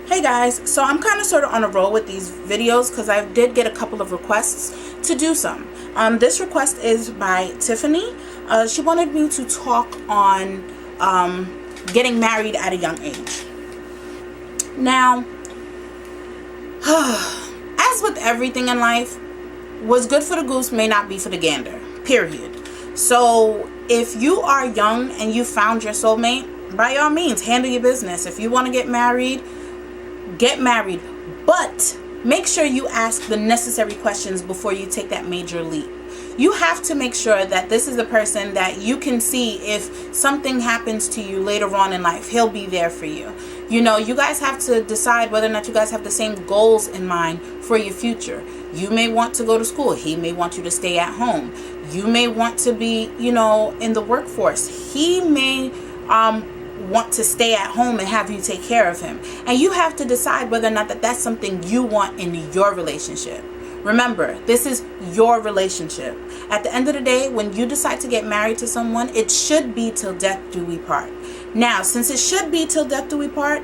Hey guys, so I'm kind of sort of on a roll with these videos because I did get a couple of requests to do some. This request is by Tiffany. She wanted me to talk on getting married at a young age. Now, as with everything in life, what's good for the goose may not be for the gander, period. So if you are young and you found your soulmate, by all means, handle your business. If you want to get married, but make sure you ask the necessary questions before you take that major leap. You have to make sure that this is the person that you can see if something happens to you later on in life. He'll be there for you. You know, you guys have to decide whether or not you guys have the same goals in mind for your future. You may want to go to school. He may want you to stay at home. You may want to be, in the workforce. He may want to stay at home and have you take care of him. And you have to decide whether or not that's something you want in your relationship. Remember, this is your relationship. At the end of the day, when you decide to get married to someone, it should be till death do we part. Now, since it should be till death do we part,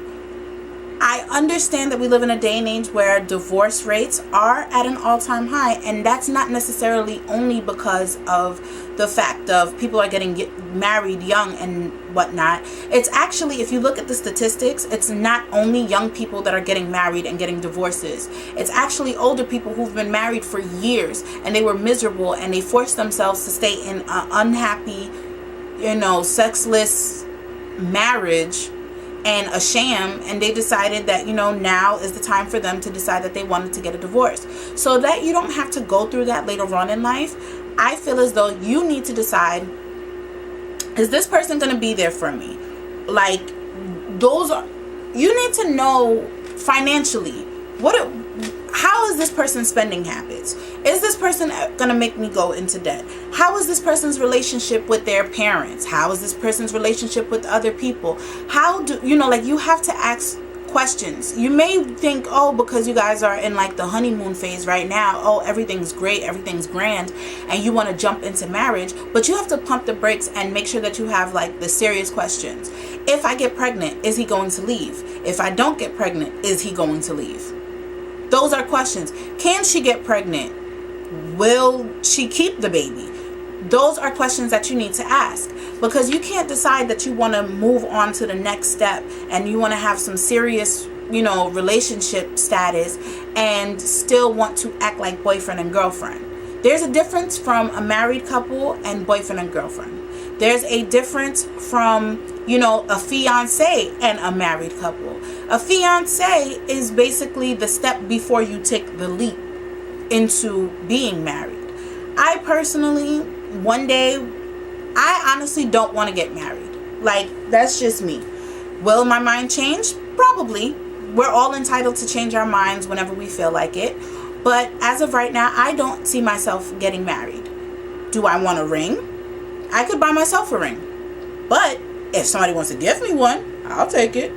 I understand that we live in a day and age where divorce rates are at an all-time high, and that's not necessarily only because of the fact of people are getting married young and whatnot. It's actually, if you look at the statistics, it's not only young people that are getting married and getting divorces. It's actually older people who've been married for years and they were miserable and they forced themselves to stay in an unhappy, sexless marriage and a sham, and they decided that now is the time for them to decide that they wanted to get a divorce, so that you don't have to go through that later on in life. I feel as though you need to decide, is this person going to be there for me? You need to know financially, how is this person's spending habits? Is this person going to make me go into debt? How is this person's relationship with their parents? How is this person's relationship with other people? You have to ask questions. You may think, because you guys are in the honeymoon phase right now, everything's great, everything's grand, and you want to jump into marriage, but you have to pump the brakes and make sure that you have the serious questions. If I get pregnant, is he going to leave? If I don't get pregnant, is he going to leave? Those are questions. Can she get pregnant? Will she keep the baby? Those are questions that you need to ask, because you can't decide that you want to move on to the next step and you want to have some serious, relationship status and still want to act like boyfriend and girlfriend. There's a difference from a married couple and boyfriend and girlfriend. There's a difference from, a fiance and a married couple. A fiance is basically the step before you take the leap into being married. I personally, one day, I honestly don't want to get married. That's just me. Will my mind change? Probably. We're all entitled to change our minds whenever we feel like it. But as of right now, I don't see myself getting married. Do I want a ring? I could buy myself a ring. But if somebody wants to give me one, I'll take it.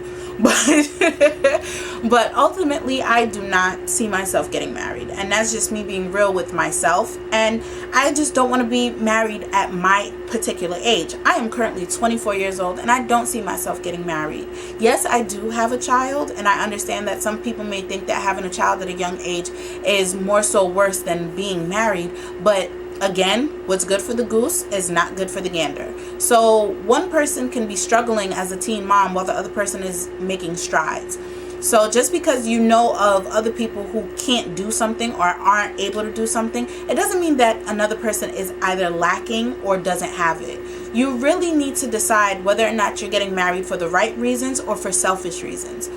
But ultimately, I do not see myself getting married. And that's just me being real with myself. And I just don't want to be married at my particular age. I am currently 24 years old and I don't see myself getting married. Yes, I do have a child, and I understand that some people may think that having a child at a young age is more so worse than being married. But again, what's good for the goose is not good for the gander. So one person can be struggling as a teen mom while the other person is making strides. So just because you know of other people who can't do something or aren't able to do something, it doesn't mean that another person is either lacking or doesn't have it. You really need to decide whether or not you're getting married for the right reasons or for selfish reasons.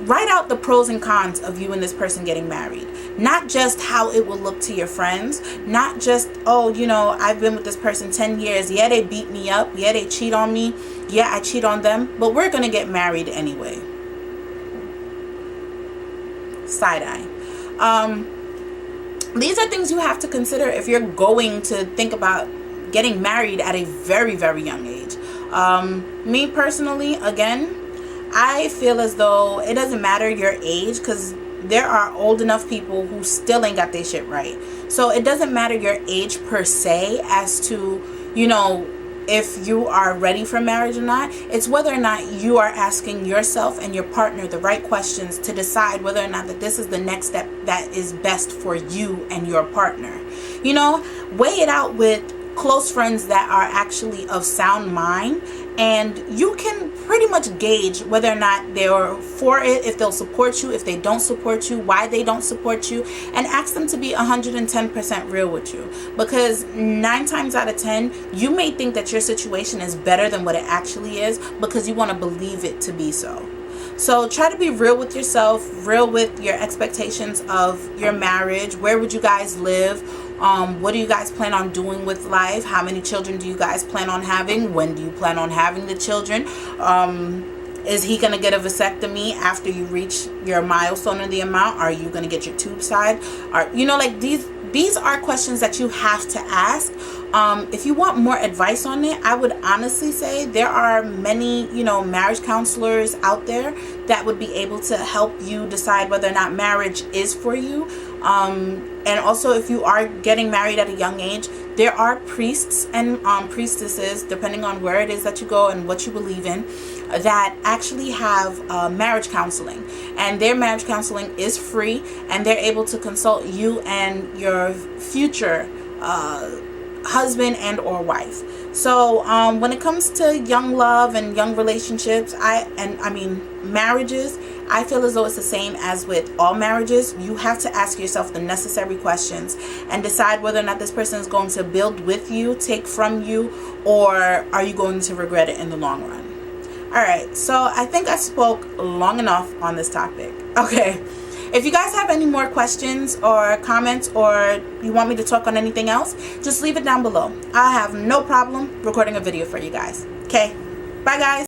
Write out the pros and cons of you and this person getting married. Not just how it will look to your friends. Not just, I've been with this person 10 years. Yeah, they beat me up. Yeah, they cheat on me. Yeah, I cheat on them. But we're going to get married anyway. Side eye. These are things you have to consider if you're going to think about getting married at a very, very young age. Me personally, again, I feel as though it doesn't matter your age, because there are old enough people who still ain't got their shit right. So it doesn't matter your age per se as to, if you are ready for marriage or not. It's whether or not you are asking yourself and your partner the right questions to decide whether or not that this is the next step that is best for you and your partner. You know, weigh it out with close friends that are actually of sound mind, and you can pretty much gauge whether or not they're for it, if they'll support you, if they don't support you, why they don't support you, and ask them to be 110% real with you. Because 9 times out of 10, you may think that your situation is better than what it actually is because you want to believe it to be so. So try to be real with yourself, real with your expectations of your marriage. Where would you guys live? What do you guys plan on doing with life? How many children do you guys plan on having? When do you plan on having the children? Is he going to get a vasectomy after you reach your milestone in the amount? Are you going to get your tube side? Like these are questions that you have to ask. If you want more advice on it, I would honestly say there are many, marriage counselors out there that would be able to help you decide whether or not marriage is for you. And also, if you are getting married at a young age, there are priests and priestesses, depending on where it is that you go and what you believe in, that actually have marriage counseling. And their marriage counseling is free, and they're able to consult you and your future husband and or wife. So when it comes to young love and young relationships, marriages, I feel as though it's the same as with all marriages. You have to ask yourself the necessary questions and decide whether or not this person is going to build with you, take from you, or are you going to regret it in the long run. Alright, so I think I spoke long enough on this topic. Okay. If you guys have any more questions or comments, or you want me to talk on anything else, just leave it down below. I have no problem recording a video for you guys. Okay, bye guys.